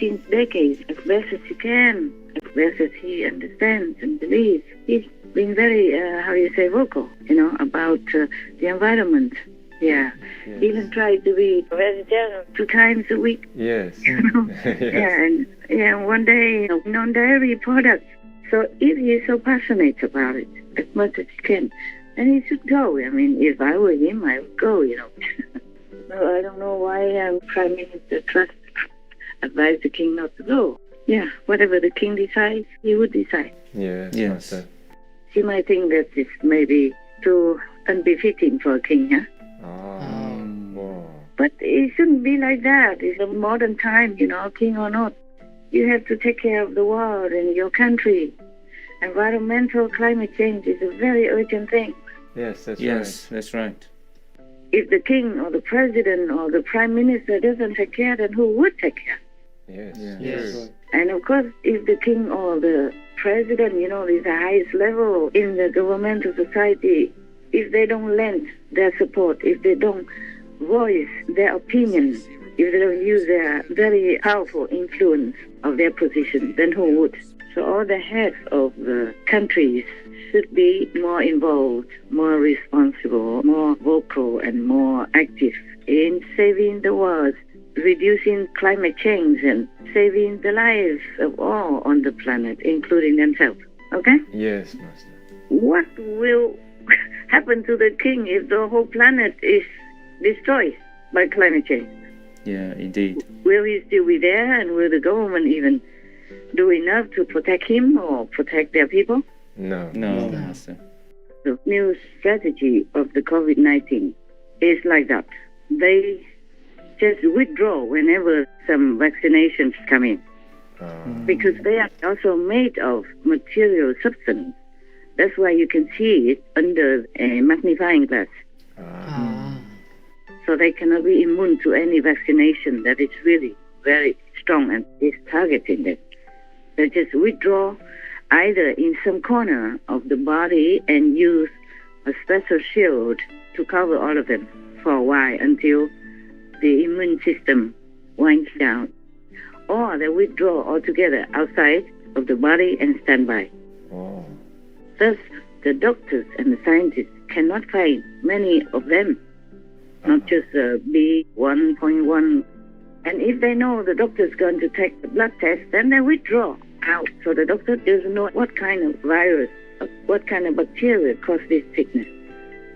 since decades as best as he can, as best as he understands and believes. He's been very, vocal, about the environment. Yeah. Yes. Even tried to be vegetarian 2 times a week. Yes. Yes. And one day, non-dairy products. So if he's so passionate about it, as much as he can, then he should go. I mean, if I were him, I would go, No, I don't know why Prime Minister Truss advised the king not to go. Yeah, whatever the king decides, he would decide. Yes. Master. She might think that it's maybe too unbefitting for a king, huh? Wow. But it shouldn't be like that. It's a modern time, king or not. You have to take care of the world and your country. Environmental climate change is a very urgent thing. Yes, that's right. Yes, that's right. If the king or the president or the prime minister doesn't take care, then who would take care? Yes. Yes. And of course, if the king or the president, is the highest level in the governmental society, if they don't lend their support, if they don't voice their opinion, if they don't use their very powerful influence of their position, then who would? So all the heads of the countries should be more involved, more responsible, more vocal and more active in saving the world, reducing climate change and saving the lives of all on the planet, including themselves. Okay? Yes, Master. What will happen to the king if the whole planet is destroyed by climate change? Yeah, indeed. Will he still be there, and will the government even do enough to protect him or protect their people? No, Master. The new strategy of the COVID-19 is like that. They just withdraw whenever some vaccinations come in, because they are also made of material substance. That's why you can see it under a magnifying glass. So they cannot be immune to any vaccination that is really very strong and is targeting them. They just withdraw either in some corner of the body and use a special shield to cover all of them for a while until the immune system winds down. Or they withdraw altogether outside of the body and stand by. Oh. Thus, the doctors and the scientists cannot find many of them, not just B1.1. And if they know the doctor's going to take the blood test, then they withdraw out. So the doctor doesn't know what kind of virus, what kind of bacteria caused this sickness.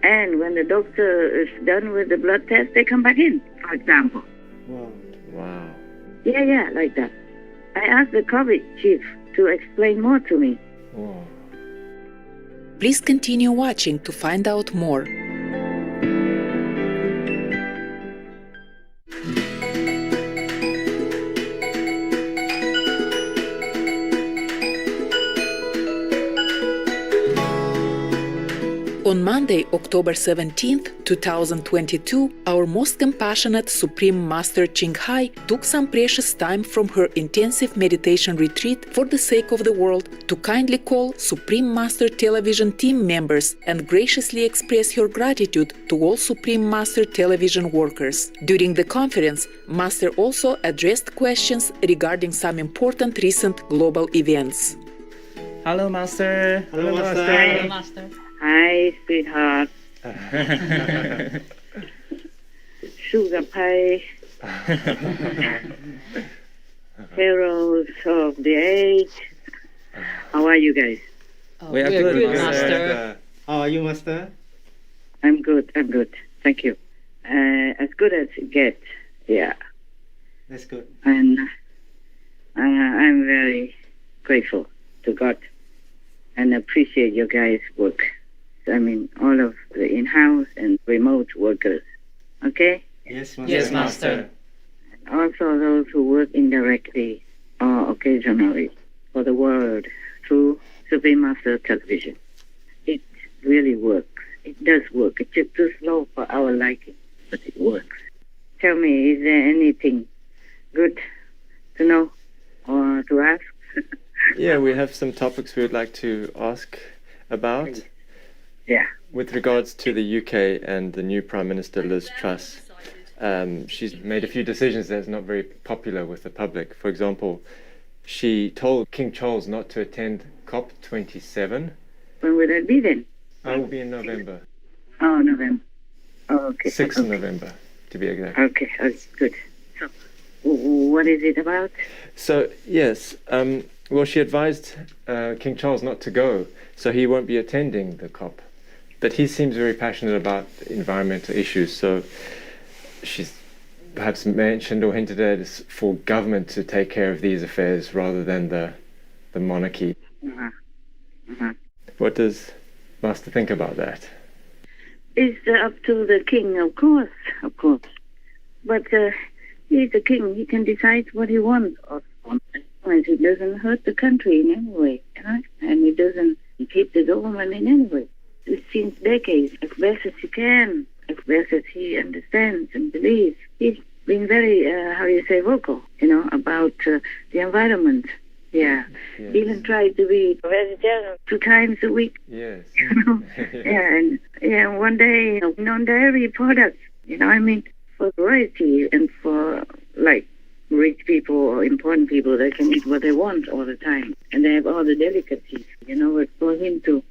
And when the doctor is done with the blood test, they come back in, for example. Wow. Yeah, like that. I asked the COVID chief to explain more to me. Wow. Please continue watching to find out more. On Monday, October 17th, 2022, our most compassionate Supreme Master Ching Hai took some precious time from her intensive meditation retreat for the sake of the world to kindly call Supreme Master Television team members and graciously express her gratitude to all Supreme Master Television workers. During the conference, Master also addressed questions regarding some important recent global events. Hello, Master. Hello, Master. Hello, Master. Hi, sweetheart. Sugar pie. Heroes of the age. How are you guys? We are good, Master. How are you, Master? I'm good. Thank you. As good as it gets. Yeah. That's good. And I'm very grateful to God and appreciate your guys' work. I mean, all of the in-house and remote workers. Okay? Yes, Master. Yes, Master. Also those who work indirectly or occasionally for the world through Supreme Master Television. It really works. It does work. It's just too slow for our liking, but it works. Tell me, is there anything good to know or to ask? Yeah, we have some topics we would like to ask about. Yeah. With regards to the UK and the new Prime Minister Liz Truss, she's made a few decisions that's not very popular with the public. For example, she told King Charles not to attend COP27. When will that be then? I will be in November. Oh, November. Oh, okay. 6th okay. of November, to be exact. Okay, good. So, what is it about? So, yes, well, she advised King Charles not to go, so he won't be attending the COP. But he seems very passionate about environmental issues, so she's perhaps mentioned or hinted at it's for government to take care of these affairs rather than the monarchy. Uh-huh. Uh-huh. What does Master think about that? It's up to the king, of course. But he's the king. He can decide what he wants. As long as he doesn't hurt the country in any way, right? And he doesn't keep the government in any way. Since decades, as best as he can, as best as he understands and believes. He's been very, vocal, about the environment. Yeah. Yes. Even tried to be vegetarian 2 times a week. Yes. Yes. And one day, non-dairy products, for variety and for, rich people or important people that can eat what they want all the time. And they have all the delicacies, but for him to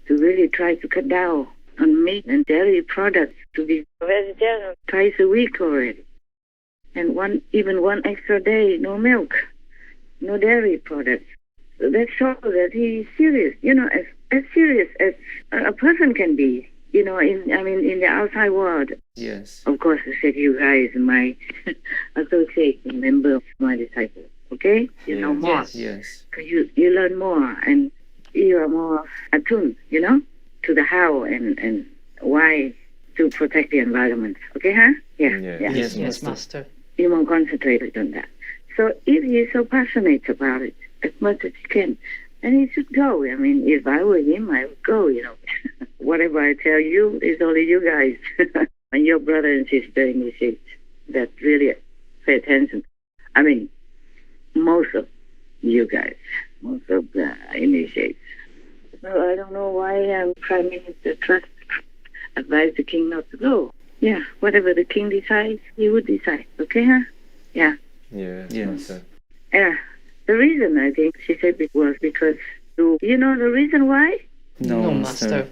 really try to cut down on meat and dairy products, to be vegetarian twice a week already. And even one extra day, no milk, no dairy products. So that shows that he's serious, as serious as a person can be, in the outside world. Yes. Of course, I said you guys, my association member, my disciples, okay? You know more. Yes. Because you learn more and you are more attuned, to the how and why to protect the environment. Okay, huh? Yeah. Yes, Master. You more concentrated on that. So if he's so passionate about it, as much as he can, then he should go. If I were him, I would go, Whatever I tell you is only you guys and your brother and sister initiates that really pay attention. Most of you guys, most of the initiates. So I don't know why Prime Minister Trust advised the king not to go. Yeah, whatever the king decides, he would decide. Okay, huh? Yeah. Yes. Yes. Yeah. The reason, I think, she said it was because, the reason why? No, Master.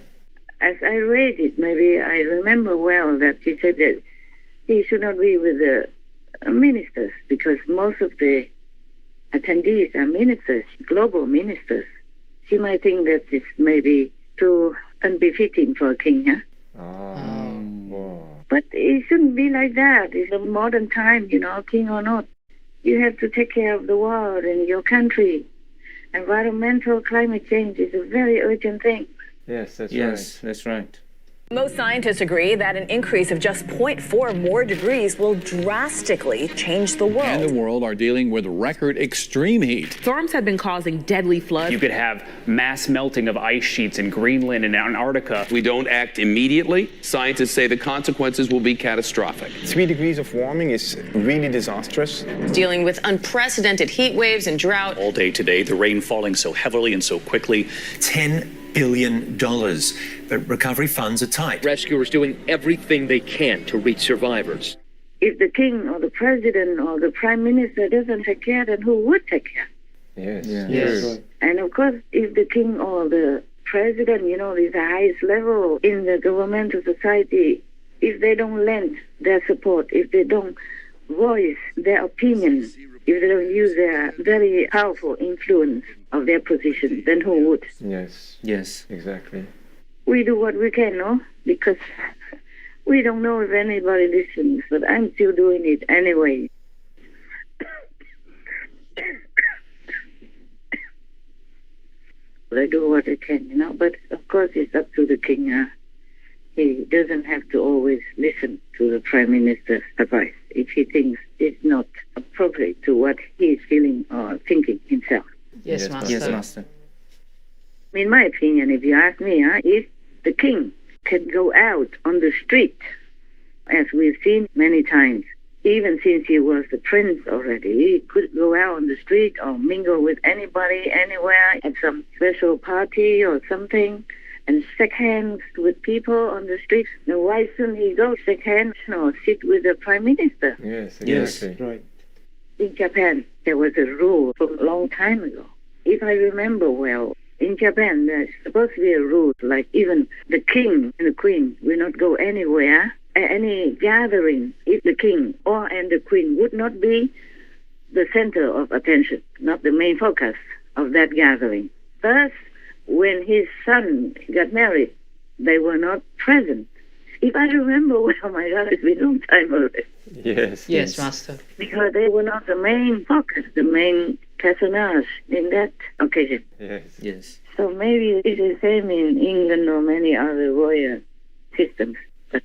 As I read it, maybe I remember well that she said that he should not be with the ministers because most of the attendees are ministers, global ministers. She might think that it's maybe too unbefitting for a king, huh? Wow. But it shouldn't be like that. It's a modern time, king or not. You have to take care of the world and your country. Environmental climate change is a very urgent thing. Yes, that's right. Yes, that's right. Most scientists agree that an increase of just 0.4 more degrees will drastically change the world. And the world are dealing with record extreme heat. Storms have been causing deadly floods. You could have mass melting of ice sheets in Greenland and Antarctica. If we don't act immediately, scientists say the consequences will be catastrophic. 3 degrees of warming is really disastrous. Dealing with unprecedented heat waves and drought. All day today, the rain falling so heavily and so quickly. $10 billion. But recovery funds are tight. Rescuers doing everything they can to reach survivors. If the king or the president or the prime minister doesn't take care, then who would take care? Yes. And of course, if the king or the president, is the highest level in the governmental society, if they don't lend their support, if they don't voice their opinion, if they don't use their very powerful influence of their position, then who would? Yes, exactly. We do what we can, no? Because we don't know if anybody listens, but I'm still doing it anyway. I do what I can, but of course it's up to the king. He doesn't have to always listen to the prime minister's advice if he thinks it's not appropriate to what he is feeling or thinking himself. Yes, Master. Yes, Master. In my opinion, if you ask me, if the king can go out on the street, as we've seen many times, even since he was the prince already, he could go out on the street or mingle with anybody, anywhere, at some special party or something, and shake hands with people on the street. Now, why shouldn't he go shake hands or sit with the prime minister? Yes, exactly. Yes, right. In Japan, there was a rule from a long time ago. If I remember well, in Japan, there's supposed to be a rule, like even the king and the queen will not go anywhere, any gathering, if the king and the queen would not be the center of attention, not the main focus of that gathering. Thus, when his son got married, they were not present. If I remember well, oh my God, it's been a long time already. Yes, Master. Because they were not the main focus, the main personage in that occasion. Yes. So maybe it's the same in England or many other royal systems. But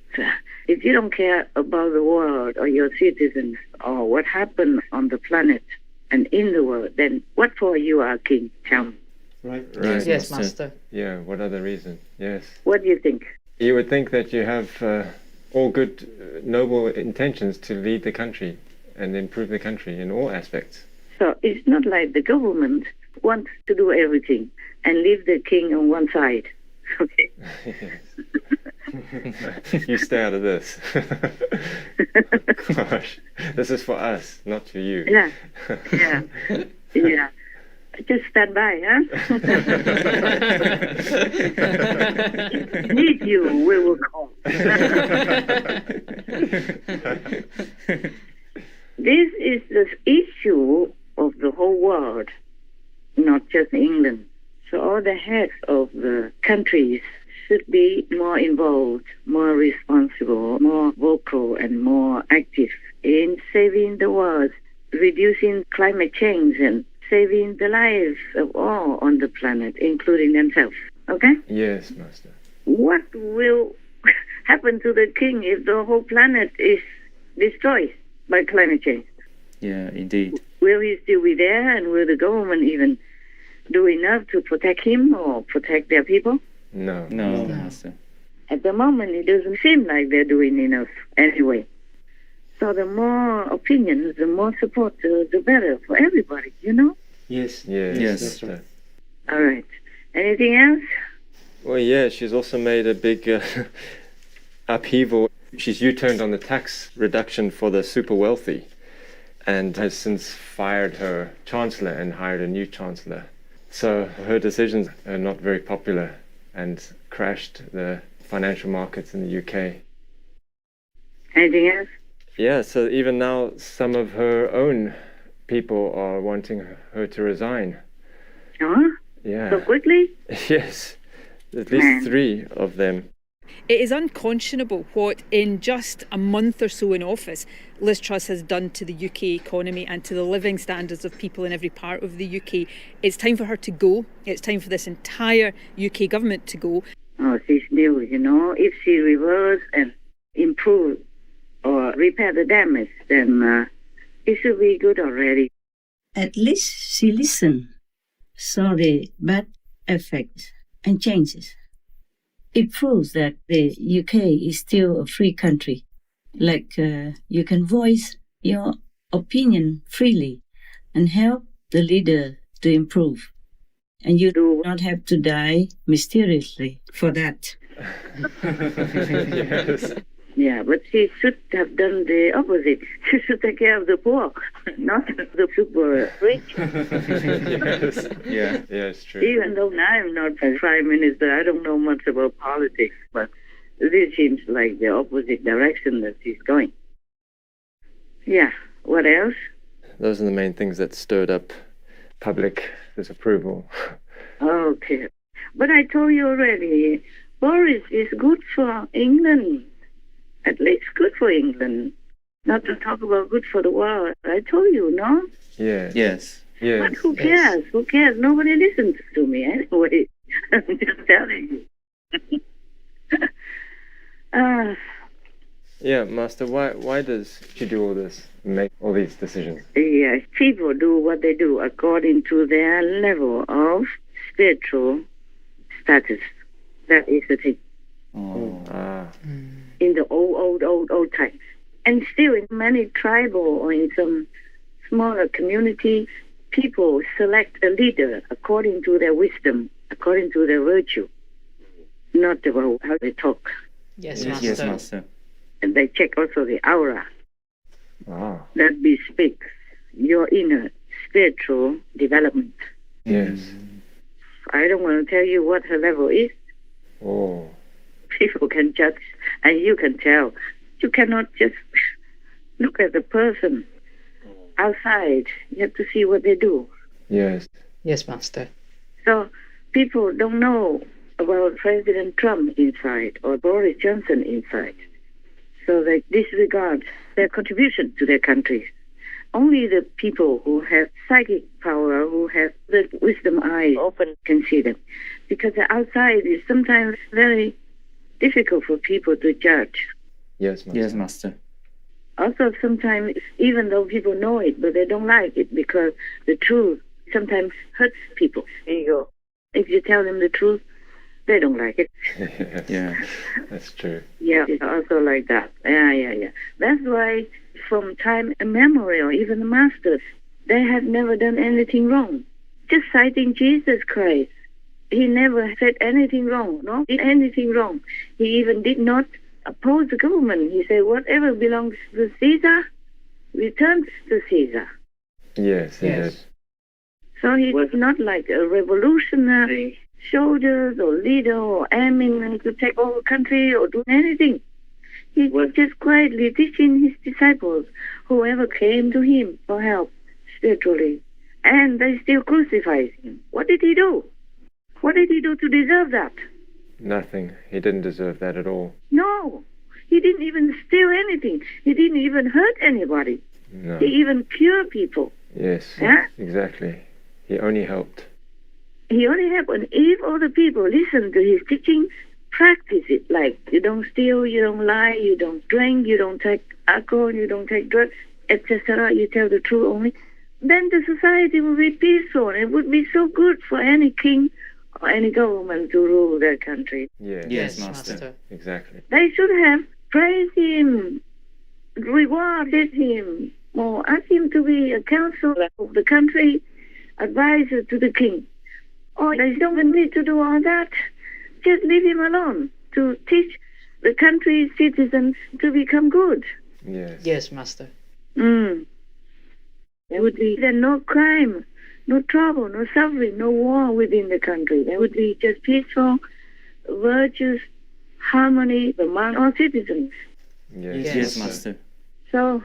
if you don't care about the world or your citizens or what happened on the planet and in the world, then what for you are king? Tell me. Right. Yes, Master. Yeah, what other reason? Yes. What do you think? You would think that you have all good, noble intentions to lead the country and improve the country in all aspects. So it's not like the government wants to do everything and leave the king on one side. Okay. You stay out of this. Gosh, this is for us, not for you. Yeah. Just stand by, huh? Need you, we will call. This is the issue of the whole world, not just England. So all the heads of the countries should be more involved, more responsible, more vocal, and more active in saving the world, reducing climate change, and saving the lives of all on the planet, including themselves. Okay? Yes, Master. What will happen to the king if the whole planet is destroyed by climate change? Yeah, indeed. Will he still be there, and will the government even do enough to protect him or protect their people? No, Master. At the moment, it doesn't seem like they're doing enough anyway. So the more opinions, the more support, the better for everybody, you know? Yes. That's right. All right. Anything else? Well, yeah, she's also made a big upheaval. She's U-turned on the tax reduction for the super wealthy and has since fired her chancellor and hired a new chancellor. So her decisions are not very popular and crashed the financial markets in the UK. Anything else? Yeah, so even now some of her own people are wanting her to resign. Huh? Yeah. So quickly? Yes, at least 3 of them. It is unconscionable what, in just a month or so in office, Liz Truss has done to the UK economy and to the living standards of people in every part of the UK. It's time for her to go. It's time for this entire UK government to go. Oh, she's new, you know. If she reverse and improve or repair the damage, then it should be good already. At least she listened, saw the bad effects and changes. It proves that the UK is still a free country. Like you can voice your opinion freely and help the leader to improve. And you do not have to die mysteriously for that. Yes. Yeah, but she should have done the opposite. She should take care of the poor, not the super rich. Yes. Yeah, it's true. Even though I'm not a prime minister, I don't know much about politics, but this seems like the opposite direction that she's going. Yeah, what else? Those are the main things that stirred up public disapproval. Okay. But I told you already, Boris is good for England. At least good for England. Not to talk about good for the world. I told you, no? Yes. But who cares? Who cares? Nobody listens to me anyway. I'm just telling you. Yeah, Master, why does she do all this, make all these decisions? Yes, people do what they do according to their level of spiritual status. That is the thing. In the old times. And still in many tribal or in some smaller community, people select a leader according to their wisdom, according to their virtue. not about how they talk. Yes, Master. And they check also the aura that bespeaks your inner spiritual development. Yes. I don't want to tell you what her level is. Oh. People can judge, and you can tell. You cannot just look at the person outside. You have to see what they do. Yes. Yes, Master. So people don't know about President Trump inside or Boris Johnson inside. So they disregard their contribution to their country. Only the people who have psychic power, who have the wisdom eye open, can see them. Because the outside is sometimes very difficult for people to judge. Yes, Master. Yes, Master. Also, sometimes, even though people know it, but they don't like it because the truth sometimes hurts people's ego. If you tell them the truth, they don't like it. Yeah, that's true. Yeah, it's also like that. Yeah. That's why from time immemorial, even the masters, they have never done anything wrong. Just citing Jesus Christ. He never said anything wrong, no? Did anything wrong. He even did not oppose the government. He said, whatever belongs to Caesar, returns to Caesar. Yes, he did. So he was not like a revolutionary soldier or leader or aiming to take over country or do anything. He was just quietly teaching his disciples, whoever came to him for help spiritually. And they still crucified him. What did he do? What did he do to deserve that? Nothing. He didn't deserve that at all. No. He didn't even steal anything. He didn't even hurt anybody. No. He even cured people. Yes, Yeah? exactly. He only helped. He only helped. And if all the people listen to his teachings, practice it. Like, you don't steal, you don't lie, you don't drink, you don't take alcohol, you don't take drugs, etc. You tell the truth only. Then the society will be peaceful. It would be so good for any king or any government to rule their country. Yes, Master. Exactly. They should have praised him, rewarded him, or asked him to be a counselor of the country, advisor to the king. Or they don't need to do all that. Just leave him alone to teach the country's citizens to become good. Yes, Master. There would be then no crime, no trouble, no suffering, no war within the country. There would be just peaceful, virtuous harmony among all citizens. Yes, Master. So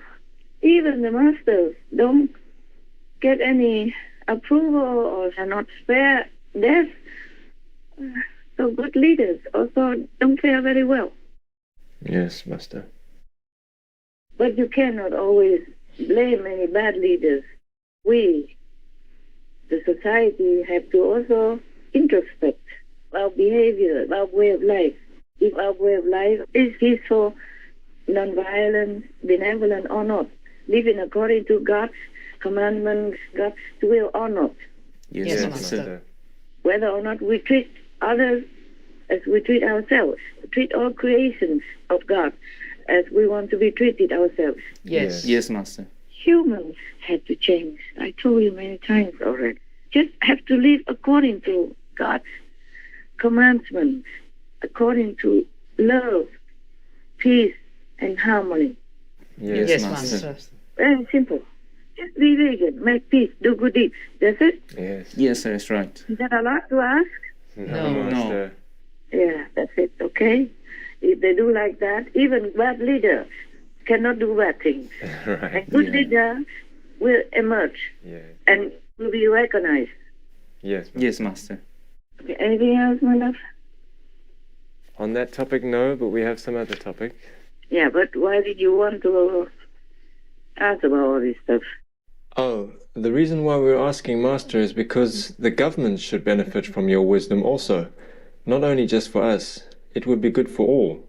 even the masters don't get any approval or are not spared death. So good leaders also don't fare very well. Yes, Master. But you cannot always blame any bad leaders. We, the society, have to also introspect our behavior, our way of life. If our way of life is peaceful, non-violent, benevolent or not, living according to God's commandments, God's will or not. Yes, Master. Whether or not we treat others as we treat ourselves, treat all creations of God as we want to be treated ourselves. Yes, Master. Humans have to change. I told you many times already. Just have to live according to God's commandments, according to love, peace, and harmony. Yes, Master. Very simple. Just be vegan, make peace, do good deeds. That's it? Yes, that's right. Is that a lot to ask? No. Yeah, that's it, okay? If they do like that, even bad leaders cannot do bad things. Right. A good leader will emerge and will be recognized. Yes, Master. Yes, Master. Okay, anything else, my love? On that topic, no, but we have some other topic. Yeah, but why did you want to ask about all this stuff? Oh, the reason why we're asking, Master, is because the government should benefit from your wisdom also. Not only just for us, it would be good for all.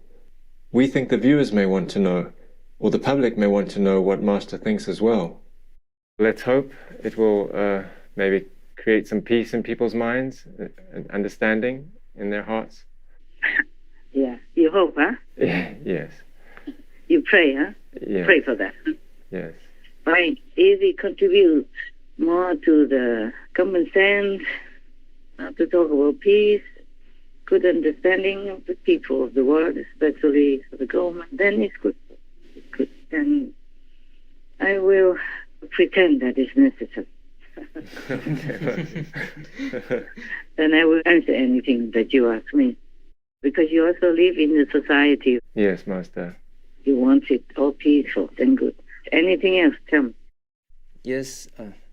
We think the viewers may want to know, or the public may want to know what Master thinks as well. Let's hope it will maybe create some peace in people's minds, and understanding in their hearts. Yeah, you hope, huh? Yes. You pray, huh? Yeah. Pray for that. Yes. Right. If we contribute more to the common sense, not to talk about peace, good understanding of the people of the world, especially for the government, then it's good. It's good. And I will pretend that it's necessary. Then I will answer anything that you ask me. Because you also live in the society. Yes, Master. You want it all peaceful and good. Anything else, tell me. Yes,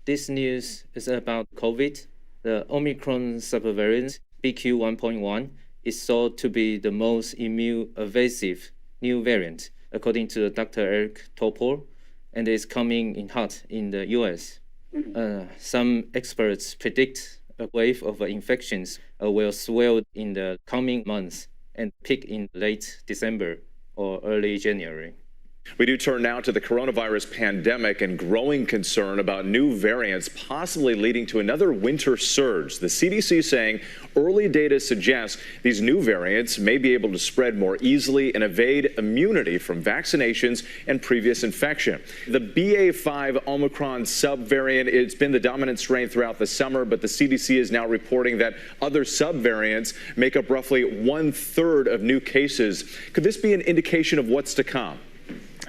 this news is about COVID. The Omicron subvariant BQ.1.1 is thought to be the most immune-evasive new variant, according to Dr. Eric Topol, and is coming in hot in the US. Some experts predict a wave of infections will swell in the coming months and peak in late December or early January. We do turn now to the coronavirus pandemic and growing concern about new variants possibly leading to another winter surge. The CDC saying early data suggests these new variants may be able to spread more easily and evade immunity from vaccinations and previous infection. The BA.5 Omicron subvariant, it's been the dominant strain throughout the summer, but the CDC is now reporting that other subvariants make up roughly 1/3 of new cases. Could this be an indication of what's to come?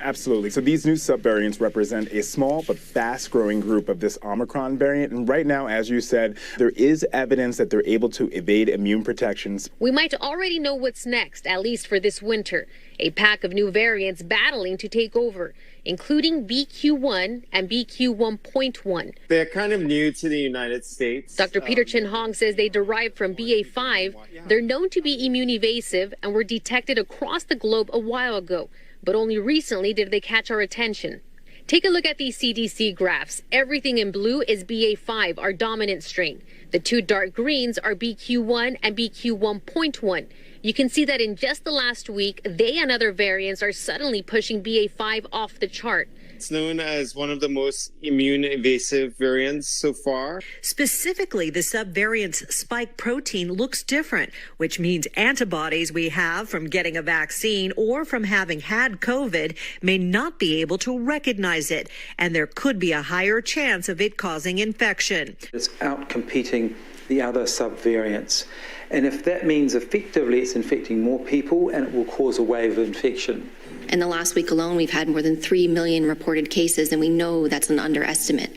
Absolutely. So these new subvariants represent a small but fast-growing group of this Omicron variant. And right now, as you said, there is evidence that they're able to evade immune protections. We might already know what's next, at least for this winter. A pack of new variants battling to take over, including BQ.1 and BQ.1.1. They're kind of new to the United States. Dr. Peter Chin Hong says they derived from BA.5. They're known to be immune evasive and were detected across the globe a while ago. But only recently did they catch our attention. Take a look at these CDC graphs. Everything in blue is BA.5, our dominant strain. The two dark greens are BQ.1 and BQ.1.1. You can see that in just the last week, they and other variants are suddenly pushing BA.5 off the chart. It's known as one of the most immune-evasive variants so far. Specifically, the subvariant's spike protein looks different, which means antibodies we have from getting a vaccine or from having had COVID may not be able to recognize it, and there could be a higher chance of it causing infection. It's outcompeting the other subvariants. And if that means effectively it's infecting more people and it will cause a wave of infection. In the last week alone, we've had more than 3 million reported cases, and we know that's an underestimate.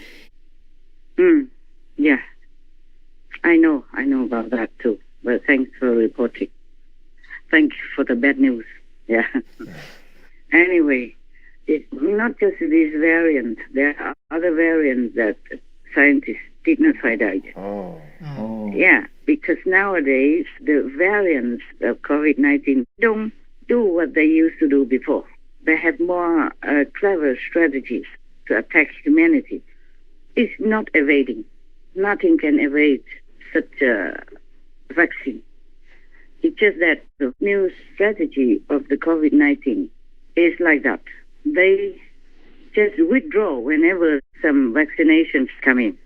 Yeah. I know about that too. But thanks for reporting. Thank you for the bad news. Yeah. Anyway, it's not just these variants. There are other variants that scientists did not find out yet. Yeah, because nowadays the variants of COVID-19 don't do what they used to do before. They have more clever strategies to attack humanity. It's not evading. Nothing can evade such a vaccine. It's just that the new strategy of the COVID-19 is like that. They just withdraw whenever some vaccinations come in.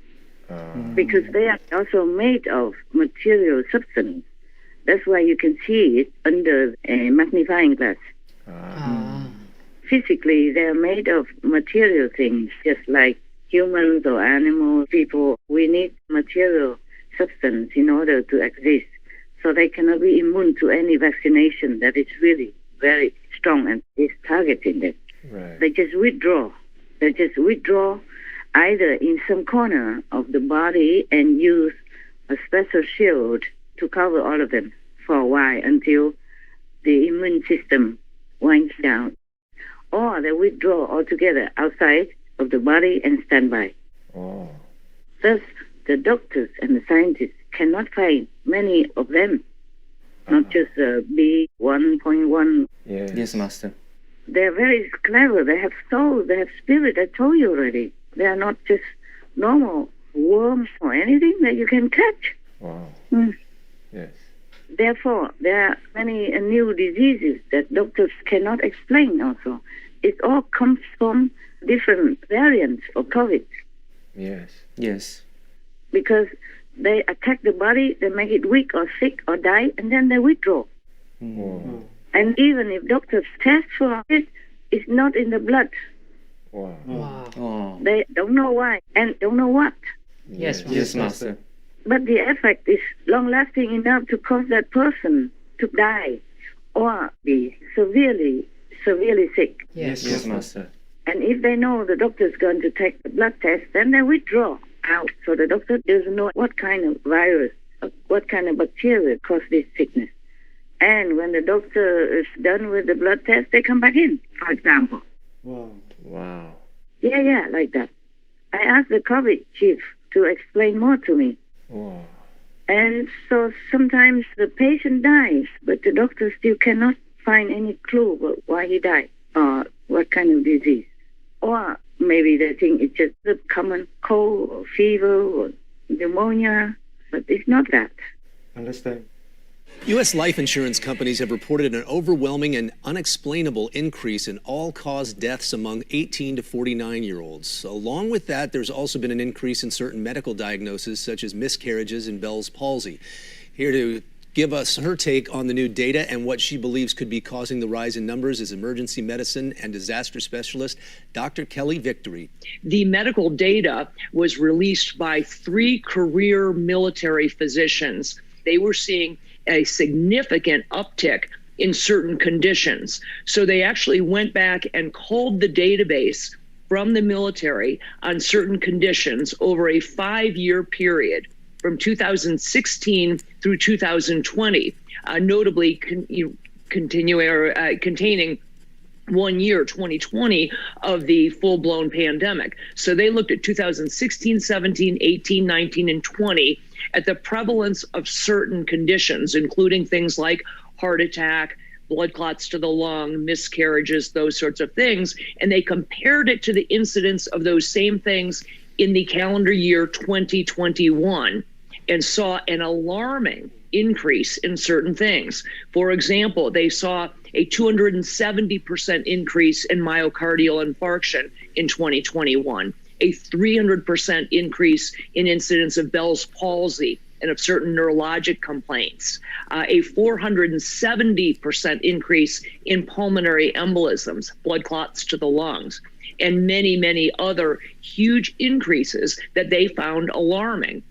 Because they are also made of material substance. That's why you can see it under a magnifying glass. Physically, they're made of material things, just like humans or animals, people. We need material substance in order to exist. So they cannot be immune to any vaccination that is really very strong and is targeting them. Right. They just withdraw. They just withdraw either in some corner of the body and use a special shield to cover all of them for a while until the immune system winds down. Or they withdraw altogether outside of the body and stand by. Thus, the doctors and the scientists cannot find many of them, not just B1.1. Yes, Master. They're very clever. They have soul. They have spirit. I told you already. They are not just normal worms or anything that you can catch. Wow. Yes. Therefore, there are many new diseases that doctors cannot explain also. It all comes from different variants of COVID. Yes. Yes. Because they attack the body, they make it weak or sick or die, and then they withdraw. And even if doctors test for it, it's not in the blood. Wow. They don't know why and don't know what. Yes, Master. but the effect is long-lasting enough to cause that person to die or be severely sick. Yes, Master. And if they know the doctor is going to take the blood test, then they withdraw out. So the doctor doesn't know what kind of virus, what kind of bacteria caused this sickness. And when the doctor is done with the blood test, they come back in, for example. Wow. Yeah, like that. I asked the COVID chief to explain more to me. Wow. And so sometimes the patient dies, but the doctor still cannot find any clue about why he died or what kind of disease. Or maybe they think it's just a common cold or fever or pneumonia, but it's not that. Understand. U.S. life insurance companies have reported an overwhelming and unexplainable increase in all-cause deaths among 18 to 49-year-olds. Along with that, there's also been an increase in certain medical diagnoses, such as miscarriages and Bell's palsy. Here to give us her take on the new data and what she believes could be causing the rise in numbers is emergency medicine and disaster specialist Dr. Kelly Victory. The medical data was released by 3 career military physicians. They were seeing a significant uptick in certain conditions. So they actually went back and culled the database from the military on certain conditions over a 5-year period from 2016 through 2020, notably containing 1 year, 2020, of the full-blown pandemic. So they looked at 2016, 17, 18, 19, and 20 at the prevalence of certain conditions, including things like heart attack, blood clots to the lung, miscarriages, those sorts of things. And they compared it to the incidence of those same things in the calendar year 2021 and saw an alarming increase in certain things. For example, they saw a 270% increase in myocardial infarction in 2021, a 300% increase in incidence of Bell's palsy and of certain neurologic complaints, a 470% increase in pulmonary embolisms, blood clots to the lungs, and many, many other huge increases that they found alarming.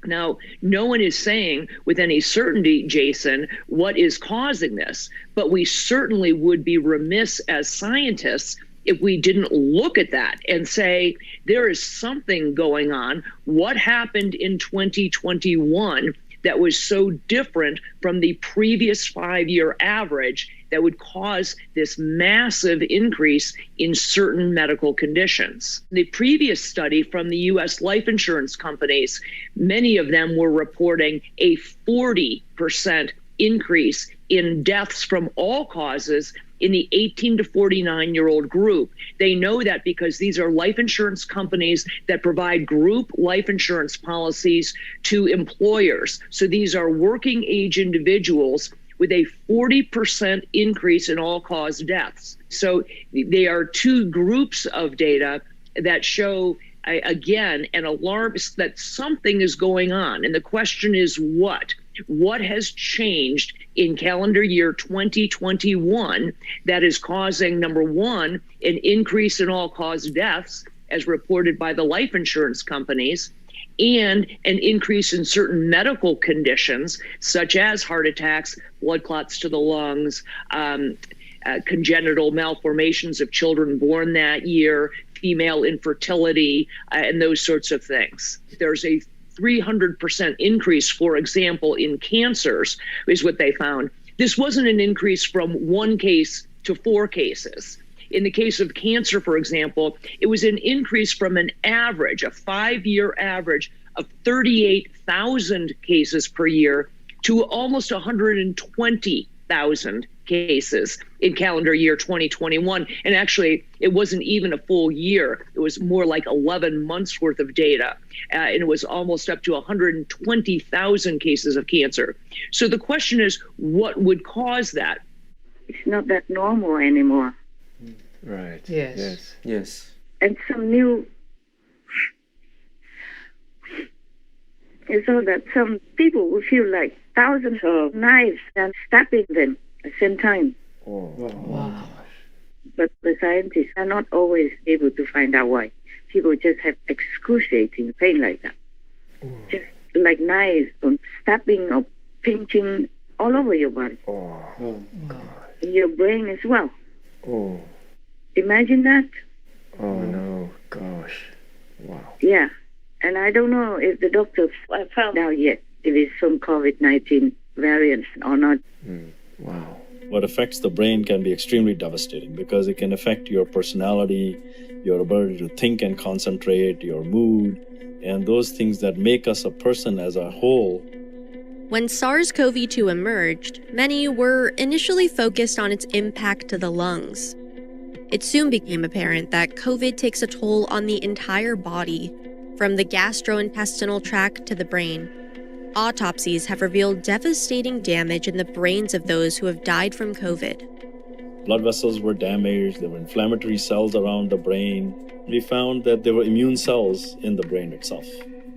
Now, no one is saying with any certainty, Jason, what is causing this, but we certainly would be remiss as scientists if we didn't look at that and say, there is something going on. What happened in 2021 that was so different from the previous 5-year average that would cause this massive increase in certain medical conditions? The previous study from the U.S. life insurance companies, many of them were reporting a 40% increase in deaths from all causes in the 18 to 49-year-old group. They know that because these are life insurance companies that provide group life insurance policies to employers. So these are working age individuals with a 40% increase in all-cause deaths. So they are 2 groups of data that show, again, an alarm that something is going on. And the question is what? What has changed in calendar year 2021 that is causing, number one, an increase in all-cause deaths, as reported by the life insurance companies, and an increase in certain medical conditions, such as heart attacks, blood clots to the lungs, congenital malformations of children born that year, female infertility, and those sorts of things. There's a 300% increase, for example, in cancers, is what they found. This wasn't an increase from 1 case to 4 cases. In the case of cancer, for example, it was an increase from an average, a 5-year average of 38,000 cases per year to almost 120,000 cases in calendar year 2021. And actually, it wasn't even a full year. It was more like 11 months worth of data. And it was almost up to 120,000 cases of cancer. So the question is, what would cause that? It's not that normal anymore. Right. Yes. And some new, so that some people will feel like thousands of knives and stabbing them at the same time. Wow. But the scientists are not always able to find out why. People just have excruciating pain like that. Just like knives or stabbing or pinching all over your body. Oh. In your brain as well. Oh. Imagine that. Oh no, gosh. Wow. Yeah. And I don't know if the doctors have found out yet if it's some COVID-19 variant or not. Wow. What affects the brain can be extremely devastating because it can affect your personality, your ability to think and concentrate, your mood, and those things that make us a person as a whole. When SARS-CoV-2 emerged, many were initially focused on its impact to the lungs. It soon became apparent that COVID takes a toll on the entire body, from the gastrointestinal tract to the brain. Autopsies have revealed devastating damage in the brains of those who have died from COVID. Blood vessels were damaged, there were inflammatory cells around the brain. We found that there were immune cells in the brain itself.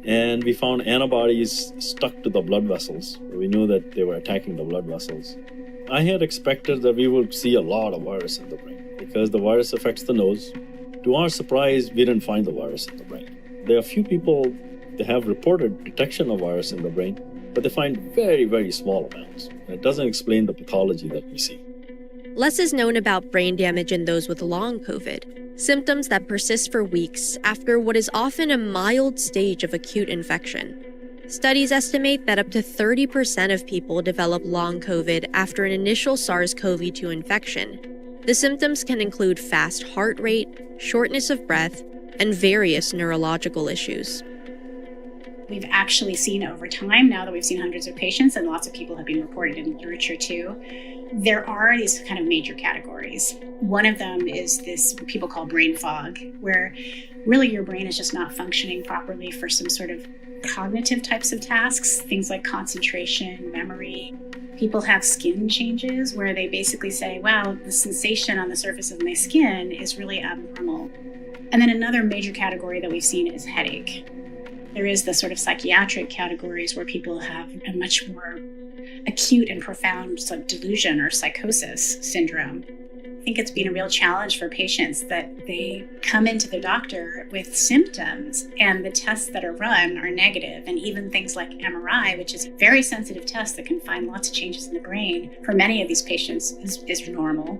And we found antibodies stuck to the blood vessels. We knew that they were attacking the blood vessels. I had expected that we would see a lot of virus in the brain because the virus affects the nose. To our surprise, we didn't find the virus in the brain. There are a few people that have reported detection of virus in the brain, but they find very, very small amounts. And it doesn't explain the pathology that we see. Less is known about brain damage in those with long COVID, symptoms that persist for weeks after what is often a mild stage of acute infection. Studies estimate that up to 30% of people develop long COVID after an initial SARS-CoV-2 infection. The symptoms can include fast heart rate, shortness of breath, and various neurological issues. We've actually seen over time, now that we've seen hundreds of patients and lots of people have been reported in literature too, there are these kind of major categories. One of them is this what people call brain fog, where really your brain is just not functioning properly for some sort of cognitive types of tasks, things like concentration, memory. People have skin changes where they basically say, wow, the sensation on the surface of my skin is really abnormal. And then another major category that we've seen is headache. There is the sort of psychiatric categories where people have a much more acute and profound sort of delusion or psychosis syndrome. I think it's been a real challenge for patients that they come into their doctor with symptoms and the tests that are run are negative, and even things like MRI, which is a very sensitive test that can find lots of changes in the brain, for many of these patients is normal.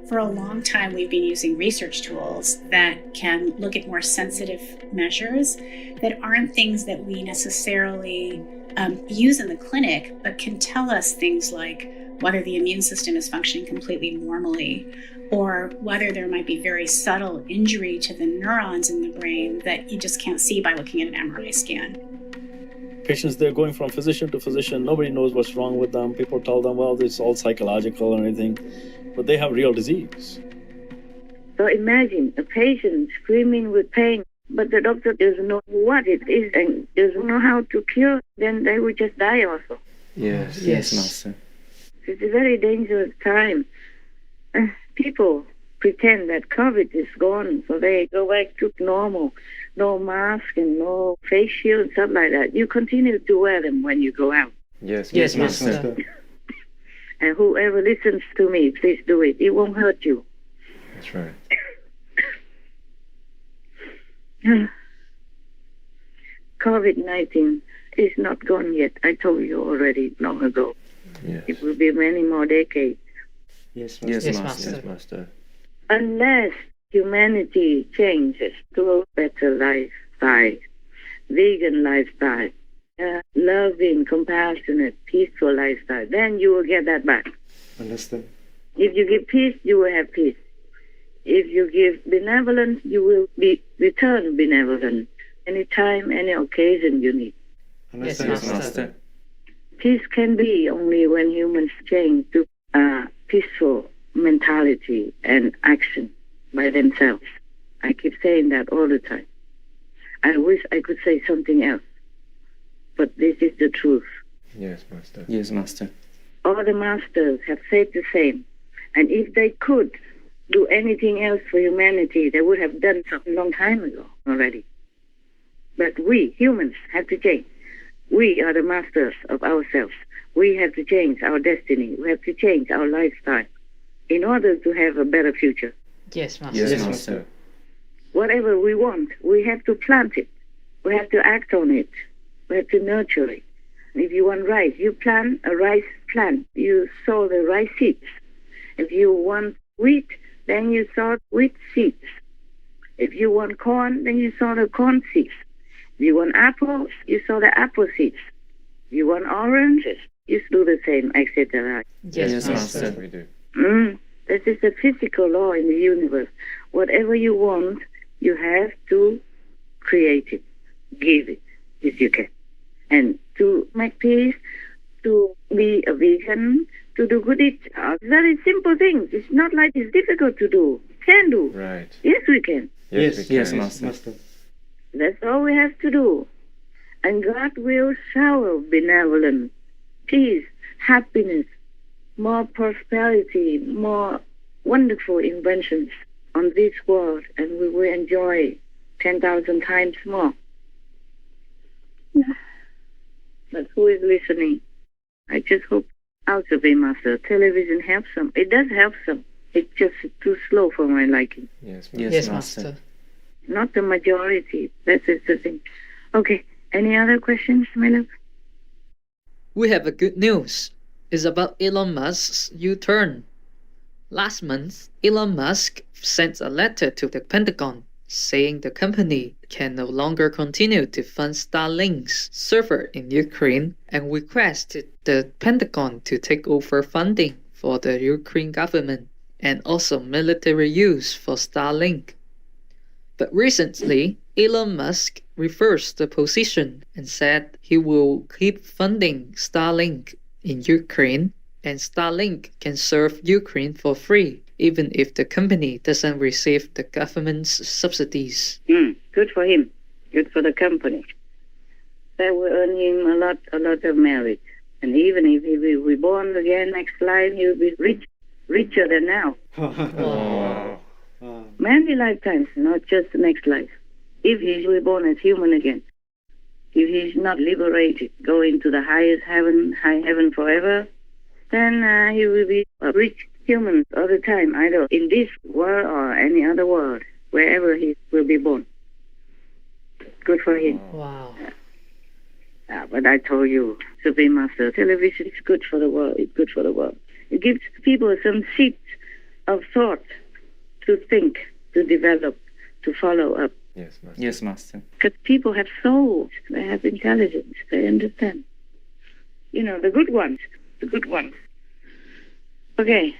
For a long time, we've been using research tools that can look at more sensitive measures that aren't things that we necessarily use in the clinic, but can tell us things like whether the immune system is functioning completely normally, or whether there might be very subtle injury to the neurons in the brain that you just can't see by looking at an MRI scan. Patients, they're going from physician to physician. Nobody knows what's wrong with them. People tell them, well, it's all psychological or anything, but they have real disease. So imagine a patient screaming with pain, but the doctor doesn't know what it is and doesn't know how to cure, then they would just die also. Yes, Master. It's a very dangerous time. People pretend that COVID is gone, so they go back to normal. No mask and no face shield and stuff like that. You continue to wear them when you go out. Yes, Master. And whoever listens to me, please do it. It won't hurt you. That's right. COVID-19 is not gone yet. I told you already long ago. Yes. It will be many more decades. Yes, Master. Unless humanity changes to a better lifestyle, vegan lifestyle, loving, compassionate, peaceful lifestyle, then you will get that back. Understand. If you give peace, you will have peace. If you give benevolence, you will be returned benevolent anytime, any occasion you need. Understand. Yes, Master. Peace can be only when humans change to peaceful mentality and action by themselves. I keep saying that all the time. I wish I could say something else, but this is the truth. Yes, Master. Yes, Master. All the masters have said the same. And if they could do anything else for humanity, they would have done so a long time ago already. But we, humans, have to change. We are the masters of ourselves. We have to change our destiny. We have to change our lifestyle in order to have a better future. Yes, Master. Yes, Master. Whatever we want, we have to plant it. We have to act on it. We have to nurture it. If you want rice, you plant a rice plant. You sow the rice seeds. If you want wheat, then you sow wheat seeds. If you want corn, then you sow the corn seeds. If you want apple, you sow the apple seeds. If you want oranges, you do the same, etc. Yes, Master. We do. This is a physical law in the universe. Whatever you want, you have to create it, give it, if you can. And to make peace, to be a vegan, to do good deeds are very simple things. It's not like it's difficult to do. Can do. Right. Yes, we can. Yes, Master. That's all we have to do. And God will shower benevolence, peace, happiness, more prosperity, more wonderful inventions on this world, and we will enjoy 10,000 times more. But who is listening? I just hope also be Master. Television helps them. It does help them. It's just too slow for my liking. Yes, Master. Not the majority. That is the thing. Okay. Any other questions, my love? We have a good news. It's about Elon Musk's U-turn. Last month, Elon Musk sent a letter to the Pentagon saying the company can no longer continue to fund Starlink's server in Ukraine and requested the Pentagon to take over funding for the Ukraine government and also military use for Starlink. But recently, Elon Musk reversed the position and said he will keep funding Starlink in Ukraine, and Starlink can serve Ukraine for free, even if the company doesn't receive the government's subsidies. Good for him. Good for the company. That will earn him a lot of merit. And even if he will be born again next life, he will be richer than now. Many lifetimes, not just the next life. If he's reborn as human again, if he's not liberated, go into the highest heaven, high heaven forever, then he will be a rich human all the time, either in this world or any other world, wherever he will be born. Good for him. Wow. But I told you, Supreme Master, television is good for the world. It's good for the world. It gives people some seeds of thought to think, to develop, to follow up. Yes, Master. Because people have souls, they have intelligence, they understand. You know, the good ones. Okay,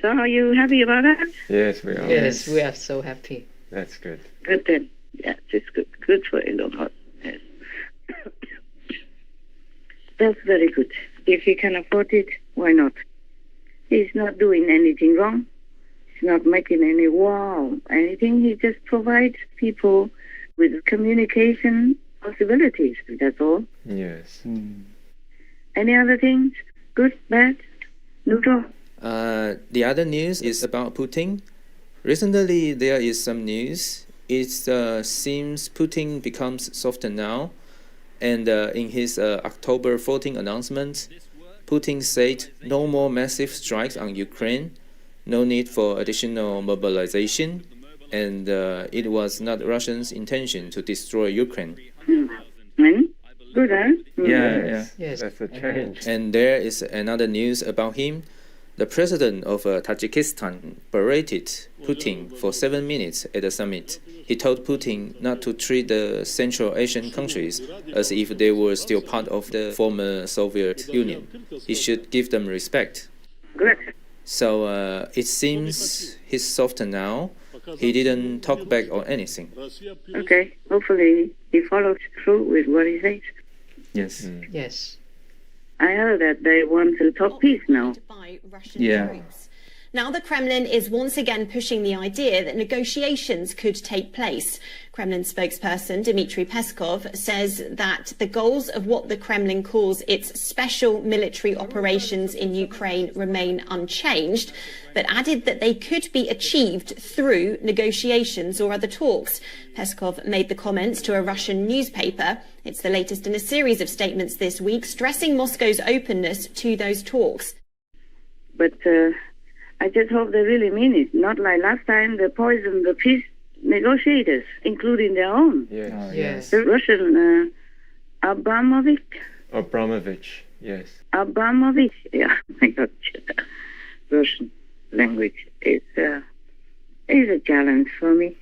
so are you happy about that? Yes, we are. Yes, we are so happy. That's good. Good then. Yes, it's good. Good for Elon Musk. Yes. That's very good. If he can afford it, why not? He's not doing anything wrong. He's not making any war, anything. He just provides people with communication possibilities. That's all. Yes. Any other things? Good, bad, neutral? The other news is about Putin. Recently, there is some news. It seems Putin becomes softer now. And in his October 14 announcement, Putin said no more massive strikes on Ukraine, no need for additional mobilization, and it was not Russia's intention to destroy Ukraine. Good, huh? Yes. Yes. That's a change. And there is another news about him. The president of Tajikistan berated Putin for 7 minutes at the summit. He told Putin not to treat the Central Asian countries as if they were still part of the former Soviet Union. He should give them respect. Good. So it seems he's softer now. He didn't talk back or anything. Okay, hopefully he follows through with what he says. Yes. Yes. I heard that they want to talk peace now. Now the Kremlin is once again pushing the idea that negotiations could take place. Kremlin spokesperson Dmitry Peskov says that the goals of what the Kremlin calls its special military operations in Ukraine remain unchanged, but added that they could be achieved through negotiations or other talks. Peskov made the comments to a Russian newspaper. It's the latest in a series of statements this week, stressing Moscow's openness to those talks. But I just hope they really mean it. Not like last time they poisoned the peace negotiators, including their own. Yes. The Russian Abramovich, yes. Abramovich, yeah. My God, Russian language is a challenge for me.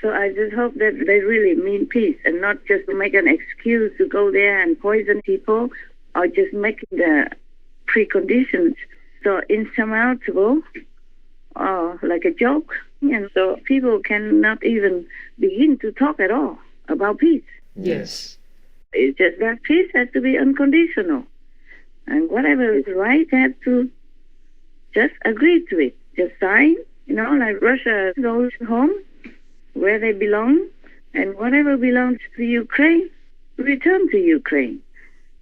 So I just hope that they really mean peace and not just to make an excuse to go there and poison people or just making the preconditions so insurmountable or like a joke. And so people cannot even begin to talk at all about peace. Yes. It's just that peace has to be unconditional. And whatever is right, they have to just agree to it. Just sign, like Russia goes home where they belong, and whatever belongs to Ukraine, return to Ukraine.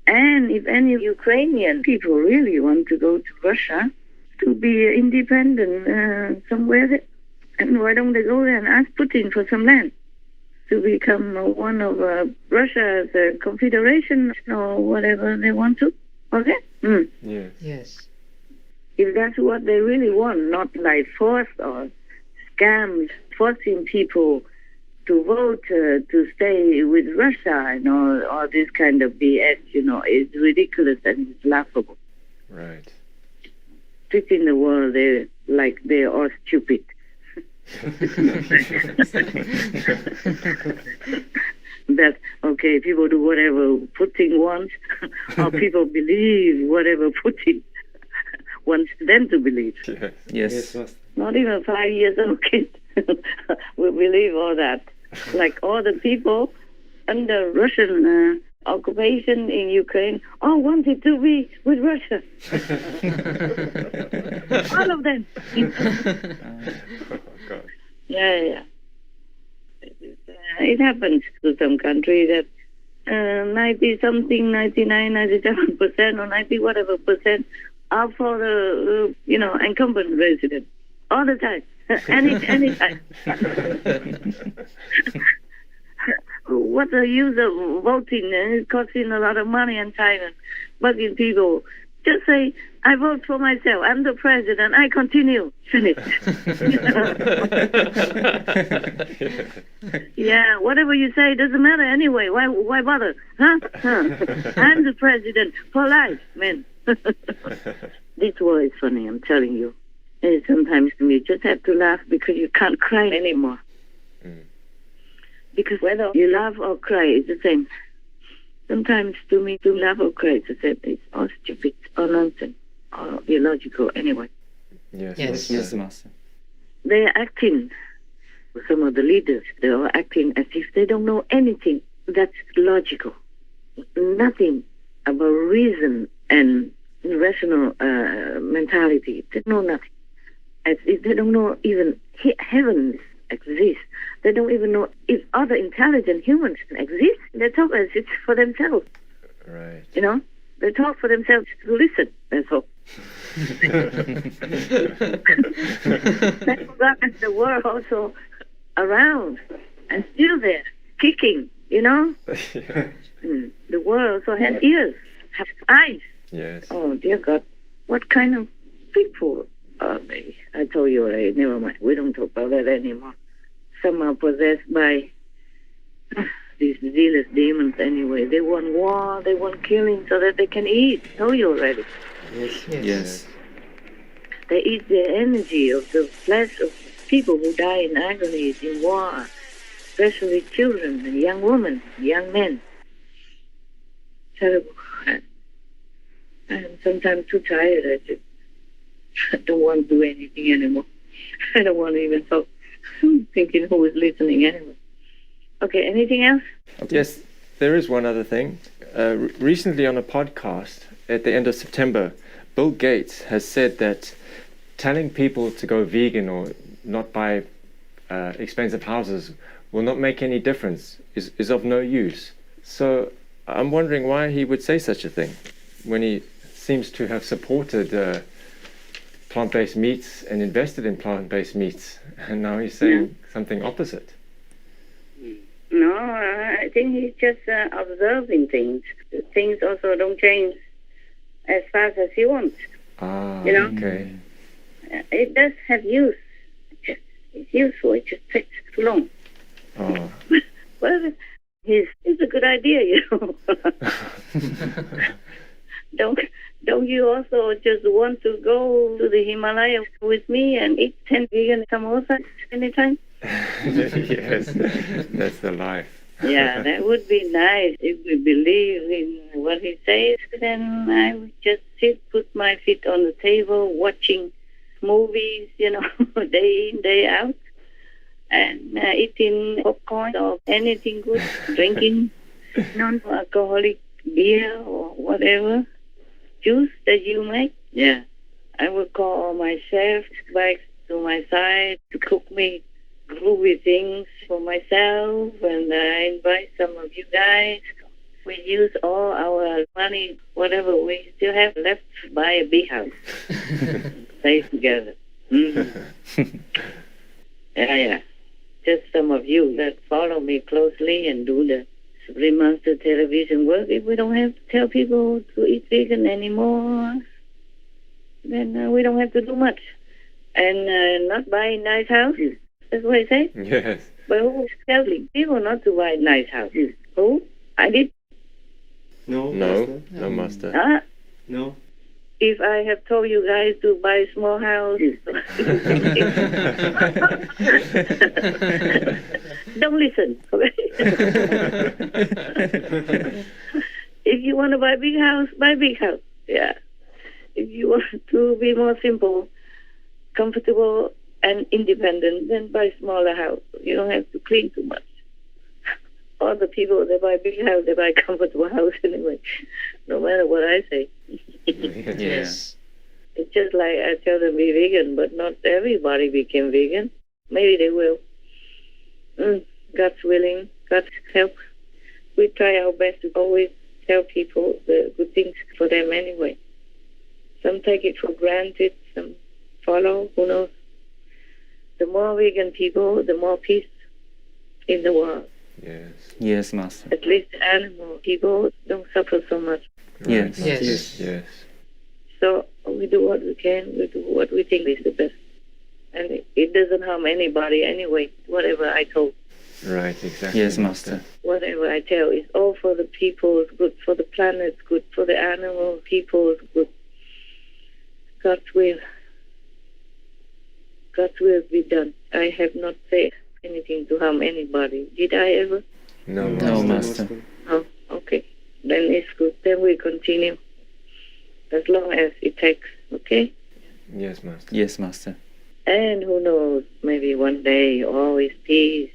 And if any Ukrainian people really want to go to Russia to be independent somewhere, and why don't they go there and ask Putin for some land to become one of Russia's confederation or whatever they want to? Okay? Yes. Yes. If that's what they really want, not like force or scams, forcing people to vote to stay with Russia and all this kind of BS, is ridiculous and it's laughable. Right. Treating the world they're all stupid. That, okay, people do whatever Putin wants, or people believe whatever Putin wants them to believe. Yes. Not even 5 years old kids will believe all that. Like all the people under Russian occupation in Ukraine all wanted to be with Russia. All of them. Oh, God. Yeah. It happens to some country that 90-something, 99, 97%, or 90 whatever percent are for the incumbent president all the time, any time. What's the use of voting? It's costing a lot of money and time and bugging people. Just say, I vote for myself. I'm the president. I continue. Finish. Yeah, whatever you say doesn't matter anyway. Why bother? Huh? I'm the president for life, man. This war is funny, I'm telling you. And sometimes you just have to laugh because you can't cry anymore. Because whether you laugh or cry, it's the same. Sometimes to me, to laugh or cry, it's the same. It's all stupid, all nonsense, all illogical anyway. Yes, Master. They are acting, some of the leaders, they are acting as if they don't know anything that's logical. Nothing about reason and rational mentality. They know nothing. As if they don't know even heavens exist. They don't even know if other intelligent humans exist. They talk as it's for themselves. Right. They talk for themselves to listen. That's all. That's the world also around and still there, kicking, The world also has ears, has eyes. Yes. Oh, dear God. What kind of people are they? I told you already. Never mind. We don't talk about that anymore. Some are possessed by these zealous demons anyway. They want war, they want killing so that they can eat. Told you already. Yes. They eat the energy of the flesh of people who die in agonies in war, especially children and young women, young men. Terrible. I'm sometimes too tired. I don't want to do anything anymore. I don't want to even talk. I'm thinking who is listening anyway. Okay, anything else? Yes, there is one other thing. Recently on a podcast at the end of September, Bill Gates has said that telling people to go vegan or not buy expensive houses will not make any difference, is of no use. So I'm wondering why he would say such a thing when he seems to have supported plant-based meats and invested in plant-based meats, and now he's saying something opposite. No, I think he's just observing things. Things also don't change as fast as he wants. Okay. It does have use. It's useful. It just takes too long. Oh. But want to go to the Himalaya with me and eat 10 vegan samosas anytime? Yes, that's the life. Yeah, that would be nice. If we believe in what he says, then I would just put my feet on the table, watching movies, day in, day out, and eating popcorn or anything good, drinking non-alcoholic beer or whatever, juice that you make. Yeah, I would call all my chefs back to my side to cook me groovy things for myself, and I invite some of you guys. We use all our money, whatever we still have left, to buy a big house. Stay together. Mm-hmm. Yeah. Just some of you that follow me closely and do the Supreme Master television work. If we don't have to tell people to eat vegan anymore, then we don't have to do much. And not buy nice houses. That's what I say? Yes. But who's telling people not to buy nice houses? Who? I did? No, Master. No. If I have told you guys to buy small houses, don't listen. Okay? If you want to buy a big house, buy a big house. Yeah. If you want to be more simple, comfortable, and independent, then buy a smaller house. You don't have to clean too much. All the people that buy a big house, they buy a comfortable house anyway, no matter what I say. Yes. It's just like I tell them be vegan, but not everybody became vegan. Maybe they will. God's willing, God's help. We try our best to always tell people the good things for them anyway. Some take it for granted, some follow, who knows. The more vegan people, the more peace in the world. Yes. Yes, Master. At least animal people don't suffer so much. Yes. Yes. So we do what we can. We do what we think is the best. And it doesn't harm anybody anyway, whatever I told. Right, exactly. Yes, Master. Whatever I tell is all for the people's good, for the planet's good, for the animal people's good. God's will. God's will be done. I have not said anything to harm anybody. Did I ever? No, Master. Oh, okay. Then it's good. Then we continue. As long as it takes, okay? Yes, Master. Yes, Master. And who knows, maybe one day all is peace.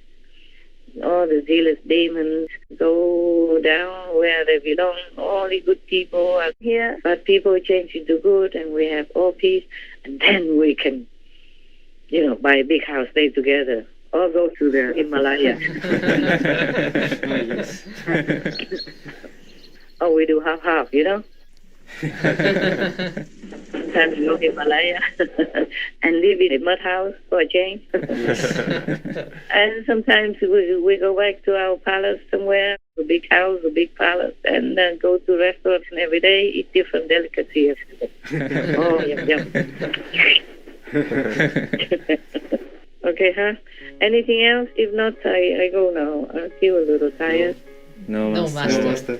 All the zealous demons go down where they belong. All the good people are here, but people change into good, and we have all peace. And then we can, buy a big house, stay together, or go to the Himalaya. Or we do half-half, Sometimes we go to Himalaya and live in a mud house for a change. And sometimes we go back to our palace somewhere, a big house, a big palace, and go to restaurants every day, eat different delicacies. Oh, yum. Okay, huh? Anything else? If not, I go now. I feel a little tired. No, Master. No, Master.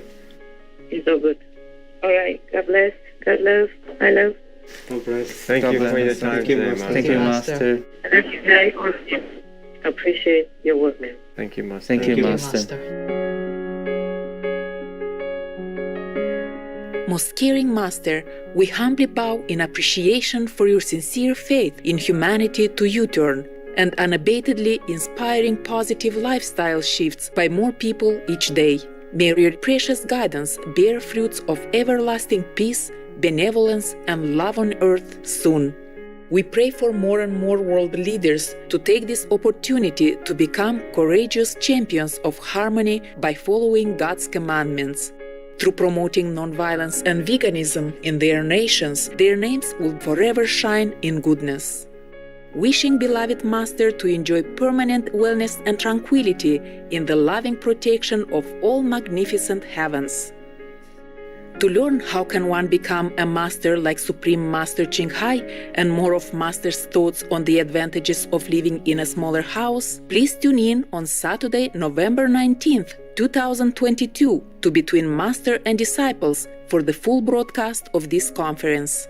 It's all good. All right. God bless. God love. I love. God bless. Thank you for your time Thank you, today, Master. Thank you, Master. I love you guys, all of you. Appreciate your work, man. Thank you, Master. Thank you, Master. Most caring Master, we humbly bow in appreciation for your sincere faith in humanity to U-turn and unabatedly inspiring positive lifestyle shifts by more people each day. May your precious guidance bear fruits of everlasting peace, benevolence, and love on earth soon. We pray for more and more world leaders to take this opportunity to become courageous champions of harmony by following God's commandments. Through promoting nonviolence and veganism in their nations, their names will forever shine in goodness. Wishing beloved Master to enjoy permanent wellness and tranquility in the loving protection of all magnificent heavens. To learn how can one become a master like Supreme Master Ching Hai and more of Master's thoughts on the advantages of living in a smaller house, please tune in on Saturday, November 19th, 2022 to Between Master and Disciples for the full broadcast of this conference.